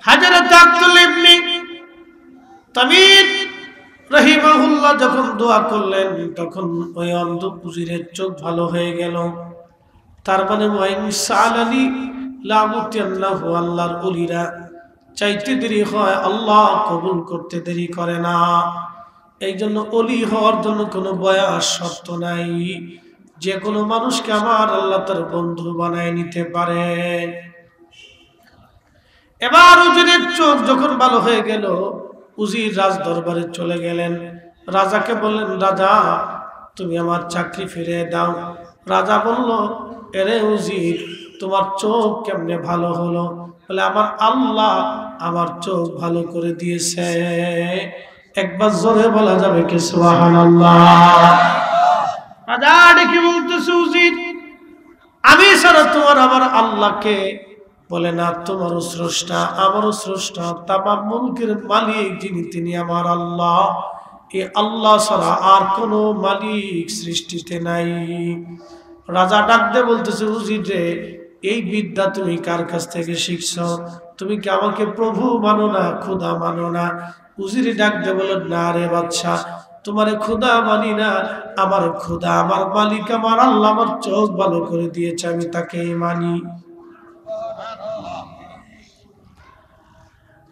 হযরত আব্দুল্লাহ ইবনে Tamir রাহিমাহুল্লাহ যখন দোয়া করলেন তখন ওই অন্ধ উজিরের চোখ ভালো হয়ে গেল। তার মানে ওয়াইন সালানি লামুতিয়াল্লাহু, আল্লাহর ওলিরা চাইতে দেরি হয় আল্লাহ কবুল করতে দেরি করে না। এই জন্য ওলি হওয়ার জন্য কোনো বয়স শর্ত নাই, যে কোনো মানুষকে আমার আল্লাহ তার বন্ধু বানায় নিতে পারে। এবার উজিরের চোখ যখন ভালো হয়ে গেল, উজির রাজ দরবারে চলে গেলেন। রাজাকে বললেন, রাজা তুমি আমার চাকরি ফিরিয়ে দাও। রাজা বলল, এরে উজির তোমার চোখ কেমনে ভালো হলো? বলে, আমার আল্লাহ আমার চোখ ভালো করে দিয়েছে। একবার জোরে বলা যাবে কি সুবহানাল্লাহ? রাজা ডেকে বলতেছে, উজির আমি ছাড়া তোমার আমার আল্লাহকে? বলে, না, তোমারও স্রষ্টা আমারও স্রষ্টা, তামাম মুলকের মালিক যিনি তিনি আমার আল্লাহ। এই আল্লাহ ছাড়া আর কোনো মালিক সৃষ্টিতে নাই। রাজা ডাক দিয়ে বলতেছে, উজির রে, এই বিদ্যা তুমি কার কাছ থেকে শিখছো? তুমি কি আমাকে প্রভু মানো না, খোদা মানো না? উজির ডাক দিয়ে বলল, না রে বাদশা, তোমারে খোদা মানি না, আমার খোদা আমার মালিক আমার আল্লাহ আমার চোখ ভালো করে দিয়েছে, আমি তাকেই মানি।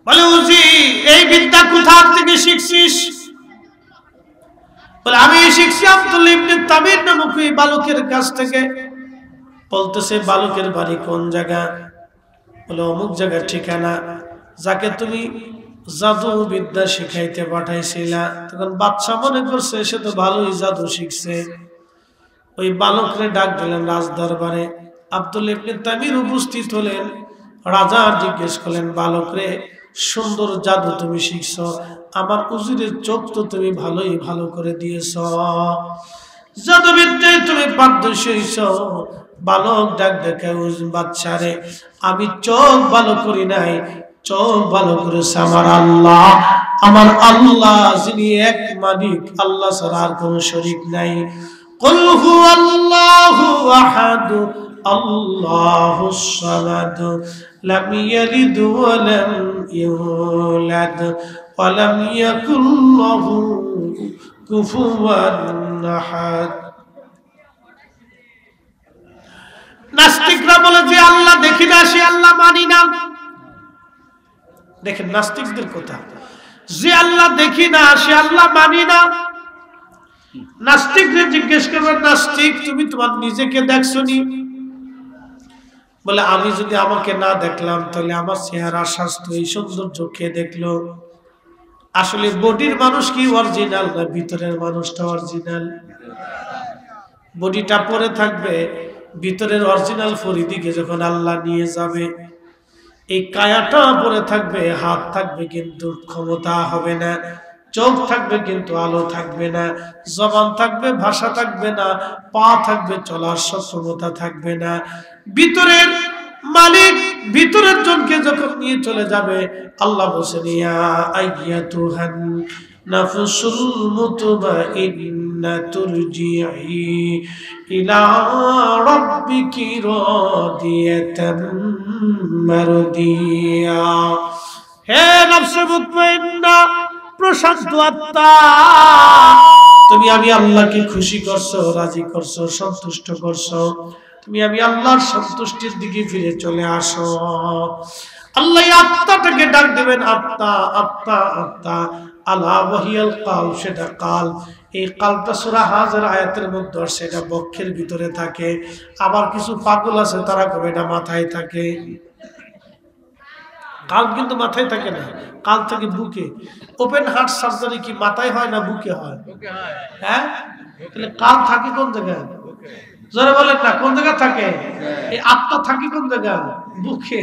বলে, উজির এই বিদ্যা কোথা থেকে শিখছিস? বলে, আমি শিখছি আব্দুল্লাহ ইবনে তামির নামক এই বালকের কাছ থেকে। বলতেছে, বালকের বাড়ি কোন জায়গা? বলে, অমুক জায়গার ঠিকানা। যাকে তুমি জাদু বিদ্যা শিখাইতে পাঠাইছিলা, তখন বাদশা মনে করছে সে তো ভালোই জাদু শিখছে। ওই বালকরে ডাক দিলেন রাজ দরবারে। আব্দুল্লাহ ইবনে তামির উপস্থিত হলেন। রাজা জিজ্ঞেস করলেন, বালকরে, সুন্দর জাদু তুমি শিখছো, আমার উজিরের চোখ তো তুমি ভালোই ভালো করে দিয়েছ, জাদুবিদ্যায় তুমি পারদর্শী হইছ। বালক ডাক দেখে, বাদশারে, আমি চোখ ভালো করি নাই, চোখ ভালো করেছে আমার আল্লাহ। আমার আল্লাহ যিনি এক মালিক, আল্লাহ ছাড়া আর কোনো শরীক নাই। কুল হুয়াল্লাহু আহাদ আল্লাহুস সামাদ লাম ইয়ালিদ ওয়া লাম ইউলাদ ওয়া লাম ইয়াকুল লাহু কুফুওয়ান আহাদ। নাস্তিকরা বলে যে আল্লাহ দেখি না, সে আল্লাহ মানি না। দেখেন নাস্তিকদের কথা, যে আল্লাহ দেখি না সে আল্লাহ মানি না। নাস্তিকদের জিজ্ঞেস করবেন, নাস্তিক তুমি তোমার নিজেকে দেখছো নি? বলে, আমি যদি আমাকে না দেখলাম তাহলে আমার চেহারা স্বাস্থ্য এই সৌন্দর্য কে দেখলো? আসলে বডির মানুষ কি অরিজিনাল না ভিতরের মানুষটা অরিজিনাল? বডিটা পরে থাকবে, ভিতরের অরিজিনাল ফরিদিকে যখন আল্লাহ নিয়ে যাবে, এই কায়াটা পরে থাকবে, হাত থাকবে কিন্তু ক্ষমতা হবে না, চোখ থাকবে কিন্তু আলো থাকবে না, জবান থাকবে ভাষা থাকবে না, পা থাকবে চলার সক্ষমতা থাকবে না। ভিতরের মালিক ভিতরের জনকে যখন নিয়ে চলে যাবে, আল্লাহ বলেন, ইয়া আইয়াতুহান নাফসুল মুতমাইন্না তুরজিই ইলা রাব্বিকি রাদিয়াতাম মারদিয়া। হে নফসে মুতমাইন্না, প্রশান্ত আত্মা, তুমি আমি আল্লাহকে খুশি করছো, রাজি করছো, সন্তুষ্ট করছো, তুমি আমি আল্লাহর সন্তুষ্টির দিকে ফিরে চলে আসো। আল্লাহ আত্মাটাকে ডাক দেবেন, আত্মা আত্মা আত্মা, আলা ওয়াহিয়াল কালব, সেটা কাল। এই কালটা সূরা হাজর আয়াতের মধ্যে, সেটা বক্ষের ভিতরে থাকে। আবার কিছু পাগল আছে তারা কবে এটা মাথায় থাকে। কাল কিন্তু মাথায় থাকে না, কাল থাকে বুকে। ওপেন হার্ট সার্জারি কি মাথায় হয় না বুকে হয়? হ্যাঁ, তাহলে কাল থাকে কোন জায়গায়? জোরে বলেন না, কোন জায়গা থাকে? এই আত্মা থাকে কোন জায়গা? বুকে।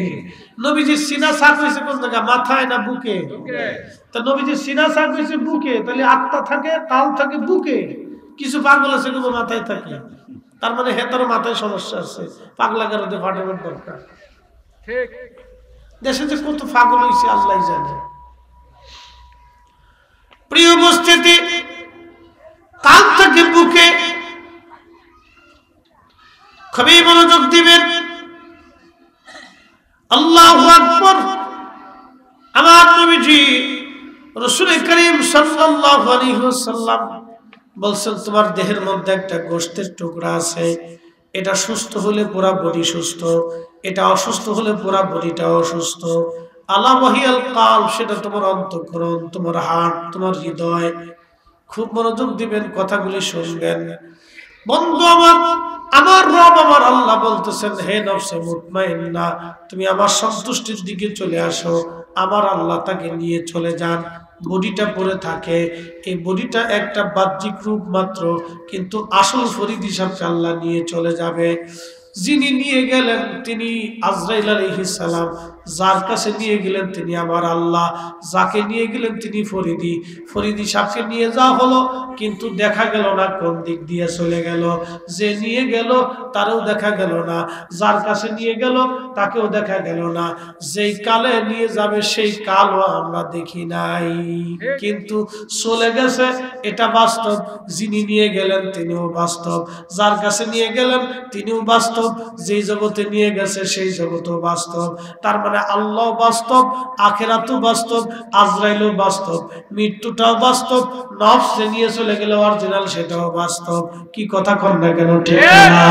নবীজির সিনা সাফ হয়েছে কোন জায়গা? মাথায় না বুকে? তা নবীজির সিনা সাফ হয়েছে বুকে, তাহলে আত্মা থাকে, কাল থাকে বুকে। কিছু পাগল আছে কিন্তু মাথায় থাকে, তার মানে হেতার মাথায় সমস্যা আছে, পাগলা গারদে ফাটানোর দরকার। ঠিক, দেশে যে কত পাগল হয়েছে আল্লাহ জানে। প্রিয় উপস্থিতি, কাল থাকে বুকে। খুবই মনোযোগ দিবেন। আল্লাহু আকবার। নবীজি রাসূল করিম সাল্লাল্লাহু আলাইহি ওয়াসাল্লাম বলছেন, তোমার দেহের মধ্যে একটা গোশতের টুকরা আছে, এটা সুস্থ হলে পুরা বডি সুস্থ, এটা অসুস্থ হলে পুরা বডিটা অসুস্থ। আলা ওয়াহিয়াল কাল, সেটা তোমার অন্তঃকরণ, তোমার হার্ট, তোমার হৃদয়। খুব মনোযোগ দিবেন, কথাগুলি শুনবেন। বন্ধু আমার রব আমার আল্লাহ বলতেছেন, হে নফসে মুতমাইন্না, তুমি আমার সন্তুষ্টির দিকে চলে আসো। আমার আল্লাহ তাকে নিয়ে চলে যান। বডিটা পড়ে থাকে, এই বডিটা একটা বাহ্যিক রূপ মাত্র, কিন্তু আসল ফরিদ হিসাবকে আল্লাহ নিয়ে চলে যাবে। যিনি নিয়ে গেলেন তিনি আজরাইল আলাইহিস সালাম, যার কাছে নিয়ে গেলেন তিনি আমার আল্লাহ, যাকে নিয়ে গেলেন তিনি ফরিদি। ফরিদি সাহেবকে নিয়ে যাওয়া হলো, কিন্তু দেখা গেল না কোন দিক দিয়ে চলে গেল। যে নিয়ে গেল তারও দেখা গেল না, যার কাছে নিয়ে গেল তাকেও দেখা গেল না। যেই কালে নিয়ে যাবে সেই কালও আমরা দেখি নাই, কিন্তু চলে গেছে এটা বাস্তব। যিনি নিয়ে গেলেন তিনিও বাস্তব, যার কাছে নিয়ে গেলেন তিনিও বাস্তব, যেই জগতে নিয়ে গেছে সেই জগতও বাস্তব। তার মানে আল্লাহ বাস্তব, আখিরাতও বাস্তব, আজরাইলও বাস্তব, মৃত্যুটাও বাস্তব, নফস যে নিয়ে চলে গেল অরিজিনাল সেটাও বাস্তব। কি কথা কন না কেন, ঠিক না?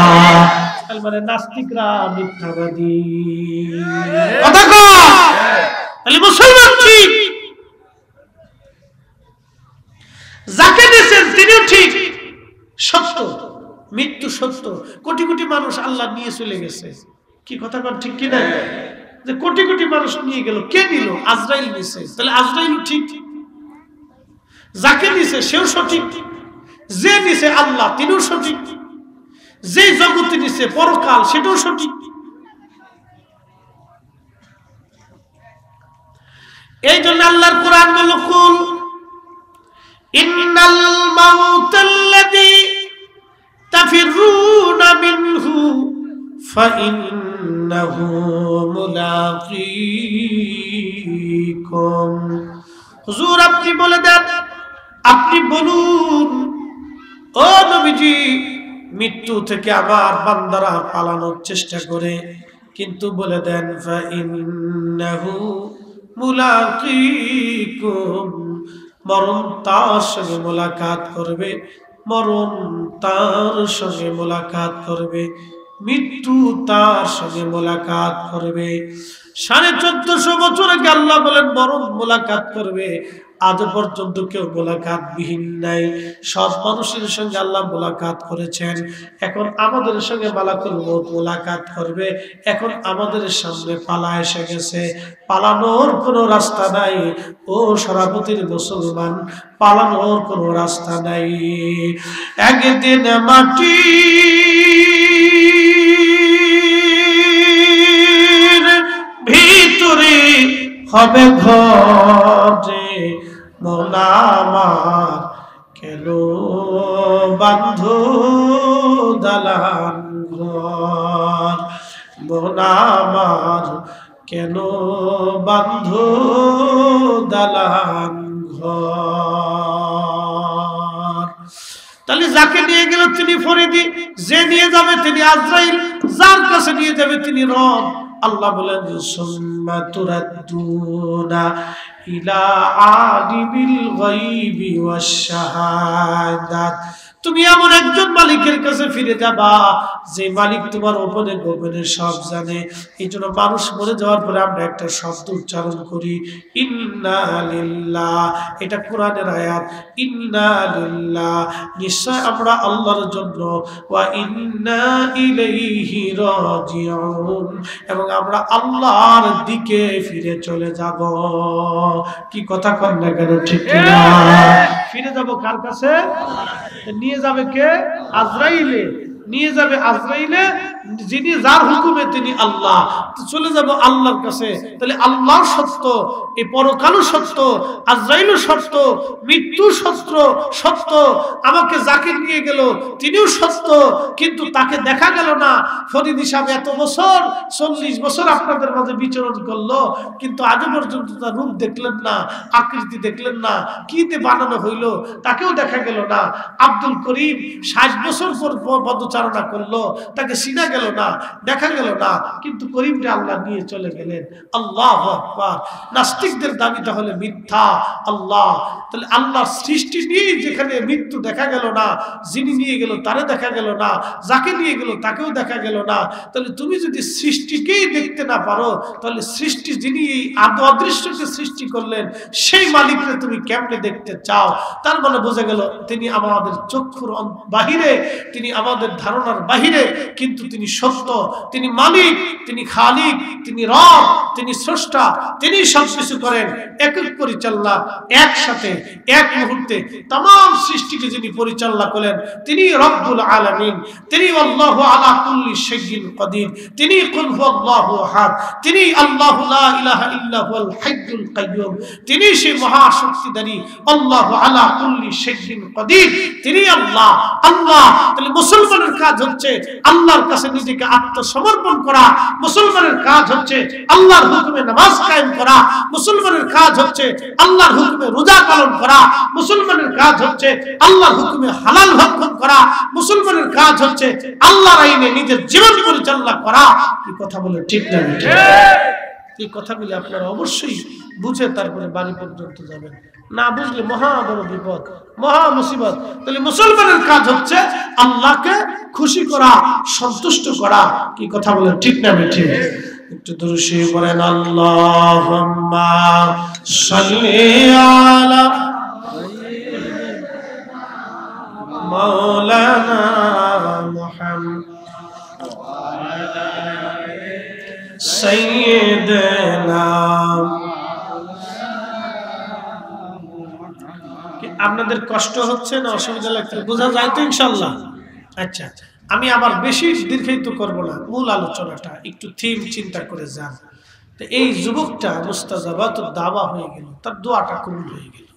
মানে নাস্তিকরা মিথ্যাবাদী, কথা কন। তাহলে মুসলমান ঠিক, যাকে দিয়েছেন তিনিও ঠিক, সত্য, মৃত্যু সত্য। কোটি কোটি মানুষ আল্লাহ নিয়ে চলে গেছে, কি কথা কন, ঠিক কি না? যে কোটি কোটি মানুষ নিয়ে গেল, কে নিল? আজরাইল নিছে। তাহলে আজরাইল ঠিক, যাকে নিছে সেও সঠিক, যে নিছে আল্লাহ তিনিও সঠিক, যে জগতে নিছে পরকাল সেটাও সঠিক। এই জন্য আল্লাহর কোরআন বলল, কুল ইন্নাল মাউতাল্লাযী তাফিরুনা মিনহু ফাইন্নাহু মুলাকীকুম। হুজুর আপনি বলে দেন, আপনি বলুন ও নবীজি, মৃত্যু থেকে আবার বান্দারা পালানোর চেষ্টা করে, কিন্তু বলে দেন ফাইন্নাহু মুলাকীকুম, মরণ তার সঙ্গে মোলাকাত করবে, মরণ তার সঙ্গে মোলাকাত করবে, মৃত্যু তার সঙ্গে মোলাকাত করবে। 1450 বছর আগে আল্লাহ বলেন মরণ মোলাকাত করবে, আজ পর্যন্ত কেউ মোলাকাত বিহীন নাই। সব মানুষের সঙ্গে আল্লাহ মোলাকাত করেছেন, এখন আমাদের সঙ্গে মালাকুল মউত মোলাকাত করবে। এখন আমাদের সামনে পালা এসে গেছে, পালানোর কোনো রাস্তা নাই। ও সরাপতির মুসলমান, পালানোর কোনো রাস্তা নাই। একদিন মাটি ভিতরে হবে ঘরে, মৌলা আমার কেন বান্ধ দালান ঘর, মৌলা আমার কেন বান্ধ দালান ঘর। তাহলে যাকে নিয়ে গেল তিনি ফরিদি, যে নিয়ে যাবে তিনি আজরাইল, যার কাছে নিয়ে যাবে তিনি রব। আল্লাহ বলেন, সুম্মা তুরাদ্দুনা ইলা আলিমিল গায়বি ওয়াশ শাহাদাত। তুমি এমন একজন মালিকের কাছে ফিরে যাবা যে মালিক তোমার ওপরে গোপনে সব জানে। এই জন্য মানুষ মরে যাওয়ার পরে আমরা একটা শব্দ উচ্চারণ করি, ইন্না লিল্লাহ। এটা কোরআনের আয়াত, ইন্না লিল্লাহ, নিশ্চয় আমরা আল্লাহর জন্য, ওয়া ইন্না ইলাইহি রাজিউন, এবং আমরা আল্লাহর দিকে ফিরে চলে যাব। কি কথা কন না কেন, ঠিক না? ফিরে যাব কার কাছে? নিয়ে যাবে কে? আজরাইলে। নিয়ে যাবে আজরাইলে, যিনি যার হুকুমে তিনি আল্লাহ। চলে যাব আল্লাহর কাছে। তাহলে আল্লাহ সত্য, এই পরকালও সত্য, আজরাইলও সত্য, মৃত্যু সত্য সত্য, আমাকে যাকে নিয়ে গেল তিনিও সত্য, কিন্তু তাকে দেখা গেল না। ফরিদি সাহেব এত বছর, 40 বছর আপনাদের মাঝে বিচরণ করলো, কিন্তু আজও পর্যন্ত তার রূপ দেখলেন না, আকৃতি দেখলেন না, কিতে বানানো হইলো তাকেও দেখা গেল না। আব্দুল করিম 60 বছর পর পদচারণা করলো, তাকে চিনা গেল না, দেখা গেল না, কিন্তু করিমটা আল্লাহ নিয়ে চলে গেলেন। আল্লাহু আকবার। নাস্তিকদের দাবি তাহলে মিথ্যা। আল্লাহ তাহলে আল্লাহর সৃষ্টি নিয়ে যেখানে মৃত্যু দেখা গেল না, যিনি নিয়ে গেল তারে দেখা গেল না, যাকে নিয়ে গেল তাকেও দেখা গেল না, তাহলে তুমি যদি সৃষ্টিকেই দেখতে না পারো, তাহলে সৃষ্টি যিনি এই অদৃশ্যকে সৃষ্টি করলেন সেই মালিককে তুমি কেমনে দেখতে চাও? তার মানে বোঝা গেল তিনি আমাদের চক্ষুর বাহিরে, তিনি আমাদের ধারণার বাহিরে, কিন্তু তিনি সত্য, তিনি মালিক, তিনি খালিক, তিনি রব, তিনি স্রষ্টা, তিনি সবকিছু করেন। একক পরিচালনা, একসাথে এক মুহূর্তে तमाम সৃষ্টিকে যিনি পরিচালনা করেন তিনি রব্বুল আলামিন, তিনি আল্লাহু আলা কুল্লি শাইইন কাদির, তিনি কুল হুয়াল্লাহু আহাদ, তিনি আল্লাহু লা ইলাহা ইল্লা হুয়াল হাইয়ুল কাইয়্যুম, তিনি সেই মহাশক্তিধারী আল্লাহু আলা কুল্লি শাইইন কাদির, তিনি আল্লাহ। আল্লাহ তাহলে মুসলমানের কাজ হচ্ছে আল্লাহর কাছে নিজেকে আত্মসমর্পণ করা, মুসলমানের কাজ হচ্ছে আল্লাহর হুকুমে নামাজ কায়েম করা, মুসলমানের কাজ হচ্ছে আল্লাহর হুকুমে রোজা পালন করা, মুসলমানের কাজ হচ্ছে আল্লাহর হুকুমে হালাল ভক্ষণ করা, মুসলমানের কাজ হচ্ছে আল্লাহর আইনে নিজের জীবন পরিচালনা করা। কি কথা বলে ঠিক না? এই কথাগুলি আপনারা অবশ্যই বুঝে তারপরে বাড়ি পর্যন্ত যাবেন, না বুঝলে মহা বড় বিপদ, মহা মুসিবত। তাহলে মুসলমানের কাজ হচ্ছে আল্লাহকে খুশি করা, সন্তুষ্ট করা। কি কথা বলে ঠিক না? ঠিক। একটু দুরূদ পড়েন, আল্লাহুম্মা সাল্লি আলা মাওলানা মুহাম্মদ সাইয়্যিদিনা। আপনাদের কষ্ট হচ্ছে না অসুবিধা লাগছে? বোঝা যায় তো ইনশাআল্লাহ? আচ্ছা, আমি আবার বেশি দীর্ঘায়িত করব না, মূল আলোচনাটা একটু থিম চিন্তা করে যান। তো এই যুবকটা মুস্তাজাবাতুদ দাওয়া হয়ে গেল, তার দোয়াটা কবুল হয়ে গেল।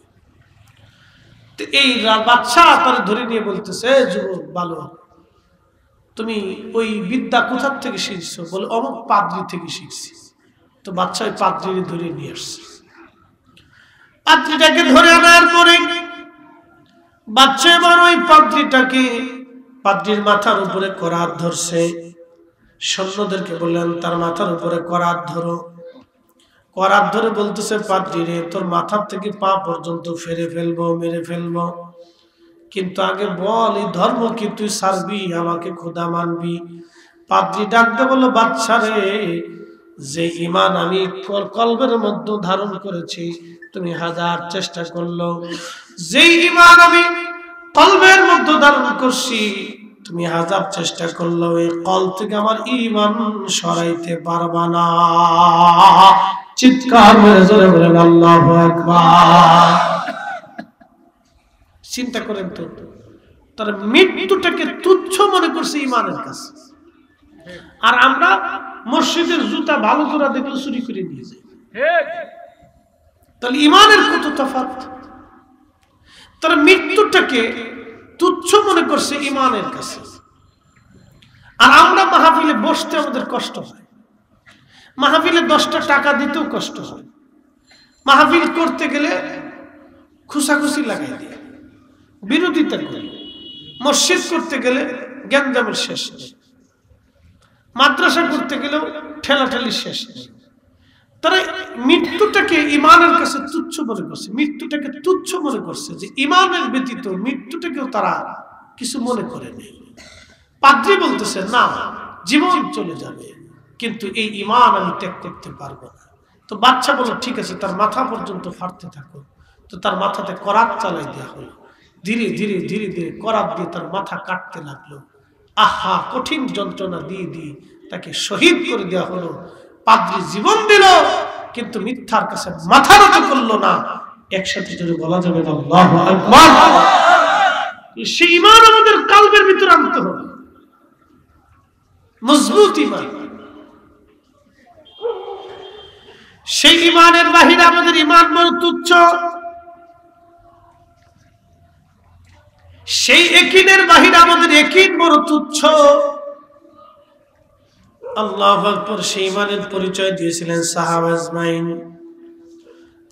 তো এই বাদশা তার ধরে নিয়ে বলতেছে, যুবক বালক, তুমি ওই বিদ্যা কোথা থেকে শিখছো? বলে অমুক পাদ্রী থেকে শিখছি। তো বাদশা ওই পাদ্রীকে ধরে নিয়ে আসছে। পাদ্রীটাকে ধরে আনার পরে বাদশা এবার ওই পাদ্রীটাকে, পাদ্রীর মাথার উপরে করাত ধরছে। সৈন্যদেরকে বললেন তার মাথার উপরে করাত ধরো। করাত ধরে বলতেছে, পাদ্রী রে, তোর মাথার থেকে পা পর্যন্ত ফেরে ফেলবো, মেরে ফেলবো, কিন্তু আগে বল এই ধর্ম কি তুই ছাড়বি, আমাকে খোদা মানবি? পাদ্রী ডাকতে বলল, বাদশা রে, যে ঈমান আমি কলবের মধ্যে ধারণ করেছি, তুমি হাজার চেষ্টা করলো, যে ঈমান আমি কলবের মধ্যে ধারণ করছি, তুমি হাজার চেষ্টা করলো, এই কল থেকে আমার ঈমান সরাইতে পারবা না। চিৎকার মেরে জোরে বলেন আল্লাহু আকবার। চিন্তা করেন তো, তার মৃত্যুটাকে তুচ্ছ মনে করছে ঈমানের কাছে। আর আমরা মসজিদের জুতা ভালো জোড়া দেখলে চুরি করে নিয়ে যাই। তাহলে ঈমানের কত তফাৎ। তার মৃত্যুটাকে তুচ্ছ মনে করছে ঈমানের কাছে। আর আমরা মাহফিলে বসতে আমাদের কষ্ট হয়, মাহফিলে 10টা টাকা দিতেও কষ্ট হয়, মাহফিল করতে গেলে খুশাখুশি লাগাই দিয়ে বিরোধিতা করি, মসজিদ করতে গেলে গ্যাঞ্জামের শেষ নেই, মাদ্রাসা করতে গেলেও ঠেলাঠেলি শেষ নেই। তারা মৃত্যুটাকে ঈমানের কাছে তুচ্ছ মনে করছে, মৃত্যুটাকে তুচ্ছ মনে করছে, যে ঈমানের ব্যতীত মৃত্যুটাকেও তারা কিছু মনে করে নেই। পাদ্রী বলতেছে, না, জীবন চলে যাবে, কিন্তু এই ঈমান আমি ত্যাগ করতে পারবো না। তো বাচ্চা বলল, ঠিক আছে, তার মাথা পর্যন্ত ফাটতে থাকো। তো তার মাথাতে করাত চালাই দেওয়া হলো। ধীরে ধীরে ধীরে ধীরে করাত দিয়ে তার মাথা কাটতে লাগলো। আহা, কঠিন যন্ত্রণা দিয়ে দিয়ে তাকে শহীদ করে দেওয়া হলো। পাদ্রী জীবন দিল, কিন্তু মিথ্যার কাছে মাথা নত করলো না। একসাথে যদি বলা যাবে আল্লাহু আকবার। সেই ঈমান আমাদের কলবের ভিতরে আনতে হবে, মজবুত ঈমান। সেই ঈমানের বাহিরে আমাদের ঈমান বড় তুচ্ছ, সেই ইয়াকিনের বাহিরে আমাদের ইয়াকিন বড় তুচ্ছ। আল্লাহু আকবার। সেই ঈমানের পরিচয় দিয়েছিলেন সাহাবা আজমাইন।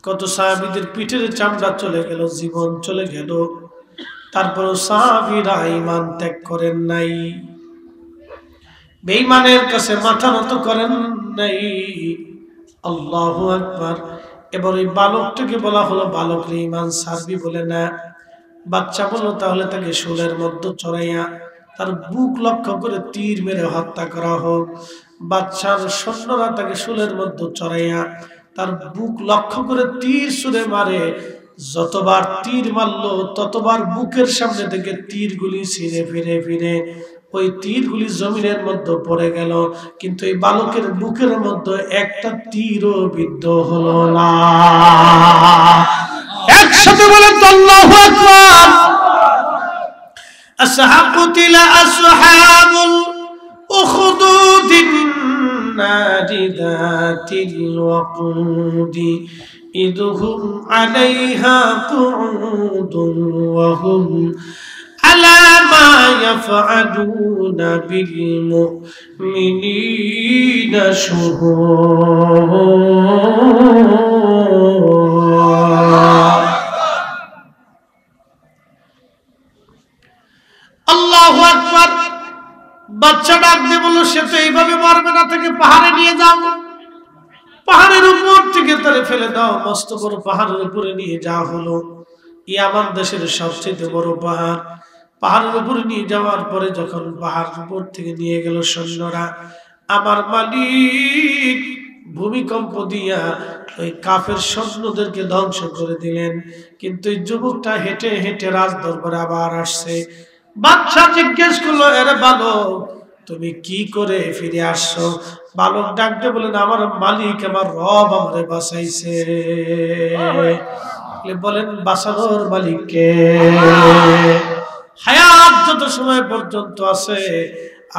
কত সাহাবীদের পিঠের চামড়া চলে গেল, জীবন চলে গেল, তারপরও সাহাবীরা ঈমান ত্যাগ করেন নাই। বেঈমানের কাছে মাথা নত করেন নাই। আল্লাহু আকবার। এবার ওই বালকটাকে বলা হলো, বালক রে ঈমান ছাড়বি বলে না। বাচ্চা বলল তাহলে তাকে শুলের মধ্যে চড়াইয়া তার বুক লক্ষ্য করে তীর মেরে হত্যা করা হোক। বাচ্চার সৈন্যরা তাকে শুলের মধ্যে চড়াইয়া তার বুক লক্ষ্য করে তীর ছুঁড়ে মারে। যতবার তীর মারলো ততবার বুকের সামনে থেকে তীরগুলি ছিঁড়ে ফিরে ফিরে ওই তীরগুলি জমিনের মধ্যে পড়ে গেল, কিন্তু এই বালকের বুকের মধ্যে একটা তীরও বিদ্ধ হলো না। একসাথে বলেন তো আল্লাহু আকবার। আসহাকুতিলা আসহাবুল উখদুদিন নারি যাতিল ওয়াকুদি ইদহুম আলাইহা কুউদুন ওয়া হুম আলা মা ইয়াফআলুনা বিল মুমিনিনা শুহুদ। আল্লাহু আকবার। বাচ্চা ডাক দিয়ে বলল সে তো এইভাবে মরবে না, থেকে পাহাড়ে নিয়ে যাও, পাহাড়ের উপর থেকে তারে ফেলে দাও। মস্ত বড় পাহাড়ের উপরে নিয়ে যাওয়া হলো। ইয়ামান দেশের সবচেয়ে বড় পাহাড়। পাহাড়ের উপরে নিয়ে যাওয়ার পরে যখন পাহাড়ের উপর থেকে নিয়ে গেল সৈন্যরা, আমার মালিক ভূমিকম্প দিয়া ওই কাফের সৈন্যদেরকে ধ্বংস করে দিলেন। কিন্তু এই যুবকটা হেঁটে হেঁটে রাজ দরবারে আবার আসছে। বাদশা জিজ্ঞেস করলো, এরে বালক তুমি কি করে ফিরে আসছো? বালক ডাকতে বলেন, আমার মালিক আমার রব আমারে বাঁচাইছে। বলেন বাঁচানোর মালিককে? হায়াত যত সময় পর্যন্ত আছে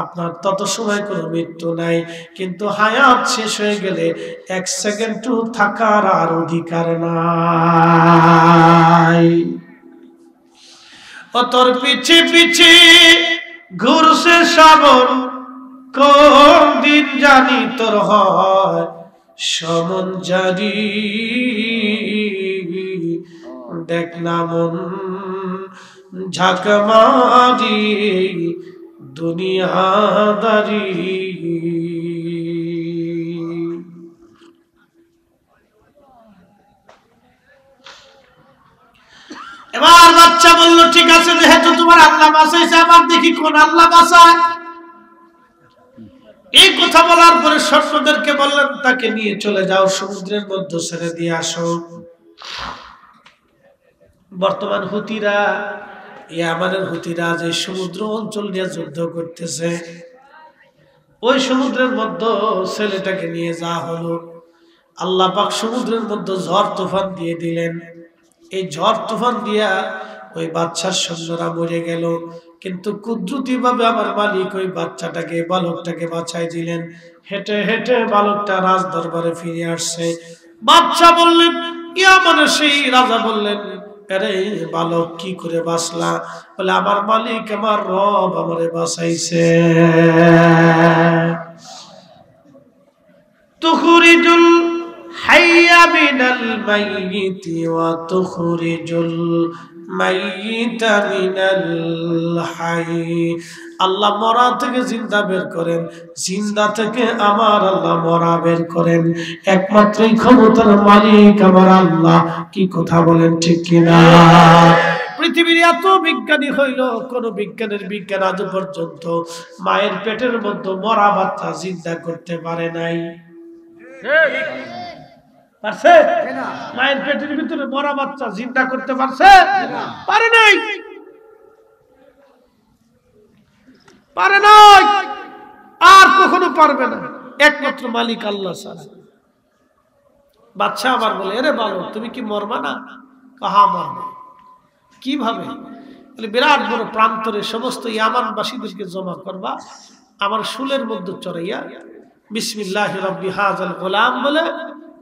আপনার তত সময় কোনো মৃত্যু নাই, কিন্তু হায়াত শেষ হয়ে গেলে এক সেকেন্ডও থাকার আর অধিকার নাই। ও তোর পিছে পিছে ঘুরছে শ্রাবণ, কোন দিন জানি তোর হয় সমন জারি। দেখ না মন ঝাঁকমারি দুনিয়াদারি। এবার বাচ্চা বলল, ঠিক আছে যেহেতু তোমার আল্লাহ বাঁচাইছে, আবার দেখি কোন আল্লাহ বাঁচায়। এই কথা বলার পরে সৈন্যদেরকে বললেন তাকে নিয়ে চলে যাও, সমুদ্রের মধ্যে ছেড়ে দিয়ে আসো। বর্তমান হুতিরা, ইয়ামানের হুতিরা যে সমুদ্র অঞ্চল নিয়ে যুদ্ধ করতেছে, ওই সমুদ্রের মধ্যে ছেলেটাকে নিয়ে যাওয়া হলো। আল্লাহ পাক সমুদ্রের মধ্যে ঝড় তুফান দিয়ে দিলেন। এই ঝড় তুফান দিয়া ওই বাচ্চার সৈন্যরা মরে গেল, কিন্তু কুদরতি ভাবে আমার মালিক ওই বাচ্চাটাকে, বালকটাকে বাঁচাই দিলেন। হেঁটে হেঁটে বালকটা রাজ দরবারে ফিরে আসছে। বাচ্চা বললেন, ইয়ামানের সেই রাজা বললেন, আরে বালক কি করে বাঁচলা? বলে আমার মালিক আমার রব আমারে বাঁচাইছে। তুখরিজুল হাইয়া মিনাল মাইয়িতি ওয়া তুখরিজুল মাইয়িতা মিনাল হাই। আল্লাহ মরা থেকে জিন্দা বের করেন, জিন্দা থেকে আমার আল্লাহ মরা বের করেন। একমাত্রই ক্ষমতার মালিক আমার আল্লাহ। কি কথা বলেন ঠিক কিনা? পৃথিবীর এত বিজ্ঞানী হইল, কোন বিজ্ঞানের বিজ্ঞান আজ পর্যন্ত মায়ের পেটের মধ্যে মরা বাচ্চা জিন্দা করতে পারে নাই। পারছে? মায়ের পেটের ভিতরে মরা বাচ্চা জিন্দা করতে পারছে? পারে নাই, পারে নাই, আর কখনো পারবে না। একমাত্র মালিক আল্লাহ ছাড়া। বাচ্চা আবার বলে, আরে বালক তুমি কি মরবা না? কাহা মরবে? কিভাবে? বিরাট বড় প্রান্তরে সমস্ত ইয়ামানবাসীদেরকে জমা করবা, আমার শুলের মধ্যে চড়াইয়া বিসমিল্লাহি রাব্বি হাযাল গোলাম বলে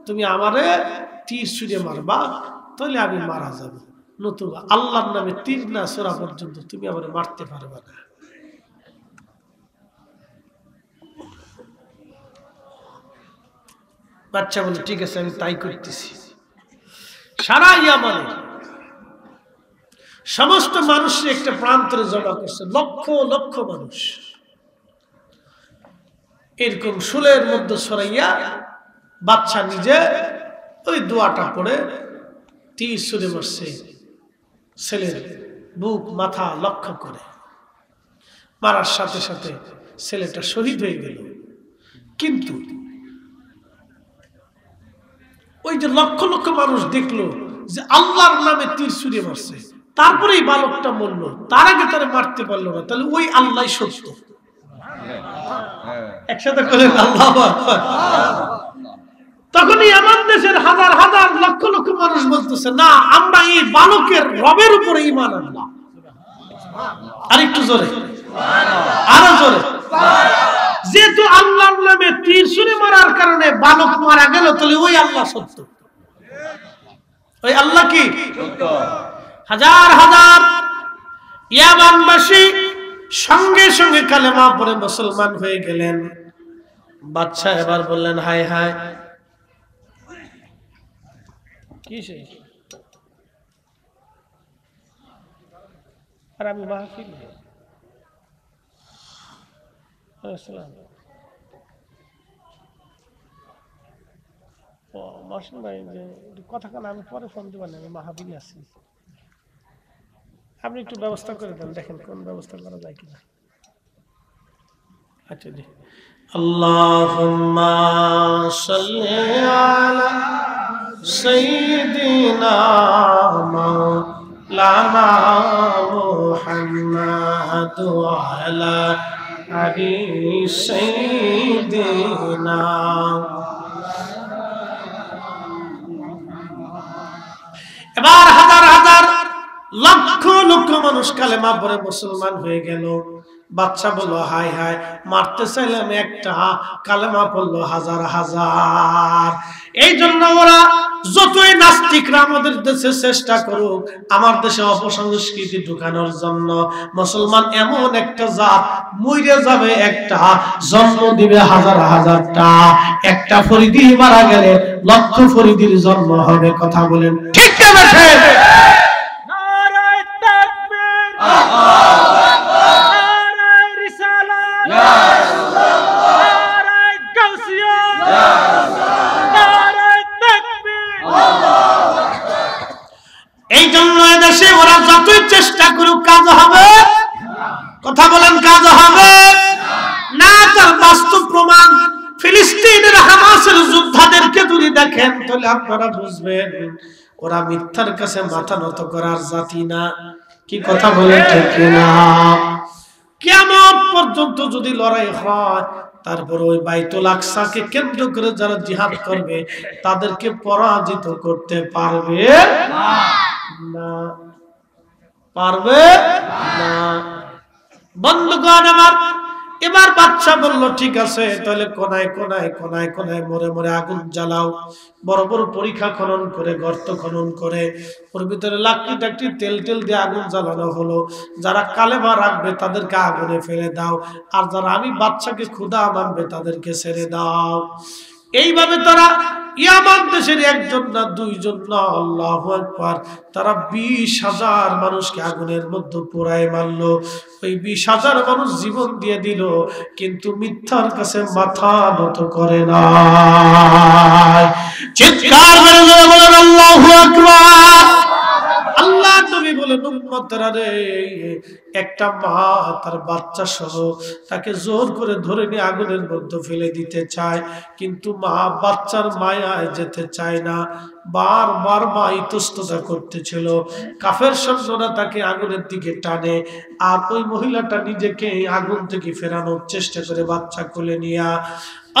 তুমি আমারে তীর ছুঁড়ে মারবা, তাহলে আমি মারা যাব। নতুবা আল্লাহর নামে তীর না ছোড়া পর্যন্ত তুমি আমারে মারতে পারবে না। বাচ্চা বলে, ঠিক আছে আমি তাই করতেছি। সারা ইয়ামানের সমস্ত মানুষ একটা প্রান্তরে জমা করছে, লক্ষ লক্ষ মানুষ। এরকম শুলের মধ্যে সরাইয়া বাচ্চা নিজে ওই দোয়াটা পড়ে তীর ছুঁড়ে মারছে ছেলের বুক মাথা লক্ষ্য করে। মারার সাথে সাথে ছেলেটা শহীদ হয়ে গেল। কিন্তু ওই যে লক্ষ লক্ষ মানুষ দেখলো যে আল্লাহর নামে তীর ছুঁড়ে মারছে, তারপরেই বালকটা মরল, তার আগে তারা মারতে পারলো না, তাহলে ওই আল্লাহ সত্য। একসাথে বলেন আল্লাহু আকবার। তখনই আমার দেশের হাজার হাজার লক্ষ লক্ষ মানুষ বলতেছে, না আমরা এই বালকের রবের উপরে ঈমান আনলাম। আর একটু জোরে, আরো জোরে। যেহেতু আল্লাহর নামে তীর ছুঁড়ে মারার কারণে বালক মারা গেল, তাহলে ওই আল্লাহ সত্য। ওই আল্লাহ কি সত্য। হাজার হাজার ইয়ামানবাসী সঙ্গে সঙ্গে কালেমা পড়ে মুসলমান হয়ে গেলেন। বাদশা এবার বললেন, হায় হায়, কি সে? আর আমি মাহফিল মহসিন ভাই যে কথা কান আমি পরে ফোন দেবেন, আমি মাহফিল আছি, আপনি একটু ব্যবস্থা করে দেন, দেখেন কোন ব্যবস্থা করা যায় কিনা। আচ্ছা জি। আল্লাহুম্মা সাল্লি আলা সাইয়্যিদিনা মাওলানা মুহাম্মাদ ওয়া আলা আলি সাইয়্যিদিনা। এবার হাজার হাজার লক্ষ লক্ষ মানুষ কালেমা পড়ে মুসলমান হয়ে গেল। বাচ্চা বলল, হায় হায়, মারতে চাইলাম একটা, কালেমা পড়লো হাজার হাজার। এই জন্য ওরা যতই নাস্তিকরা আমাদের দেশে চেষ্টা করুক, আমার দেশে অপসংস্কৃতি ঢুকানোর জন্য, মুসলমান এমন একটা জাত, মরে যাবে একটা, জন্ম দিবে হাজার হাজারটা। একটা ফরিদি মারা গেলে লক্ষ ফরিদির জন্ম হবে। কথা বলেন ঠিক না? নারায়ে তাকবীর, নারায়ে রিসালাত, ইয়া রাসূলুল্লাহ, নারায়ে গাউসিয়া, ইয়া রাসূলুল্লাহ, নারায়ে তাকবীর, আল্লাহু আকবার। এই জন্য এদেশে ওরা যতই চেষ্টা করুক কাজ হবে। কথা বলেন, কাজ হবে না। তার বাস্তব প্রমাণ ফিলিস্তিনের হামাসের যোদ্ধাদেরকে যদি দেখেন, তাহলে আপনারা বুঝবেন ওরা মিথ্যার কাছে মাথা নত করার জাতি না। কি কথা বলেন ঠিক না? কিয়ামত পর্যন্ত যদি লড়াই হয়, তারপর ওই বাইতুল আকসাকে কেন্দ্র করে যারা জিহাদ করবে, তাদেরকে পরাজিত করতে পারবে না, পারবে না। বন্ধুগণ আমার, এবার বাদশা বলল, ঠিক আছে, তাহলে কোনায় কোনায় কোনায় কোনায় মরে মরে আগুন জ্বালাও। বড় বড় পরীক্ষা খনন করে, গর্ত খনন করে, ওর ভিতরে লাকড়ি টাকড়ি তেল টেল দিয়ে আগুন জ্বালানো হলো। যারা কালেমা রাখবে তাদেরকে আগুনে ফেলে দাও, আর যারা আমি বাদশাকে খোদা মানবে তাদেরকে ছেড়ে দাও। এইভাবে তারা ইয়ামান দেশের একজন না, দুইজন না, আল্লাহু আকবার, তারা 20,000 মানুষকে আগুনের মধ্যে পোড়ায় মারলো। ওই 20,000 মানুষ জীবন দিয়ে দিল, কিন্তু মিথ্যার কাছে মাথা নত করে না। চিৎকার করে বলেন আল্লাহু আকবার। আল্লাহ নবী বলেন, উম্মতরা রে, একটা মা তার বাচ্চা সহ তাকে জোর করে ধরে নিয়ে আগুনের মধ্যে ফেলে দিতে চায়, কিন্তু মা বাচ্চার মায়ায় যেতে চায় না। বারবার মা ইতস্ততা করতেছিল। কাফের সৈন্যরা তাকে আগুনের দিকে টানে, আর ওই মহিলাটা নিজেকে আগুন থেকে ফেরানোর চেষ্টা করে বাচ্চা কোলে নিয়া।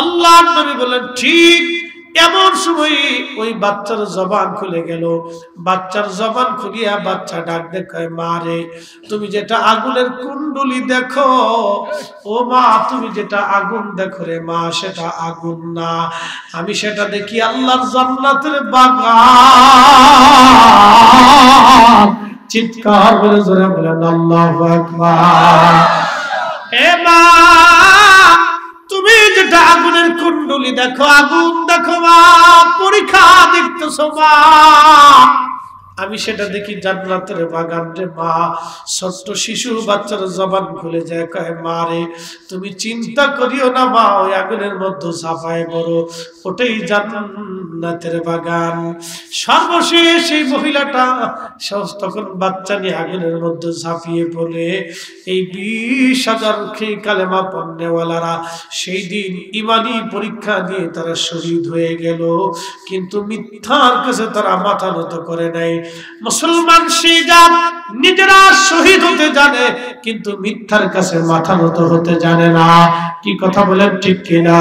আল্লাহ নবী বলেন, ঠিক এমন সময় ওই বাচ্চার জবান খুলে গেল। বাচ্চার জবান খুলিয়া বাচ্চা ডাক দেখায়, মা রে, তুমি যেটা আগুনের কুণ্ডলি দেখো, ও মা, তুমি যেটা আগুন দেখো রে মা, সেটা আগুন না, আমি সেটা দেখি আল্লাহর জান্নাতের বাগান। চিৎকার করে জোরে বলেন আল্লাহু আকবার। হে মা, তুমি যেটা আগুনের কুণ্ডলি দেখো, আগুন দেখো মা, পরীক্ষা দেখতেছো মা, আমি সেটা দেখি জান্নাতের বাগান রে মা। ছোট্ট শিশু বাচ্চার জবান খুলে যায়, কয় মা রে তুমি চিন্তা করিও না মা, ওই আগুনের মধ্যে ঝাঁপায় পড়ো, ওটাই জান্নাতের বাগান। সর্বশেষ এই মহিলাটা তখন বাচ্চা নিয়ে আগুনের মধ্যে ঝাঁপিয়ে পড়ে। এই 20,000 কালেমা পড়নেওয়ালারা সেই দিন ইমানি পরীক্ষা দিয়ে তারা শহীদ হয়ে গেল, কিন্তু মিথ্যার কাছে তারা মাথা নত করে নাই। মুসলমান সেই জাত নিজেরা শহীদ হতে জানে, কিন্তু মিথ্যার কাছে মাথা নত হতে জানে না। কি কথা বলেন ঠিক কিনা?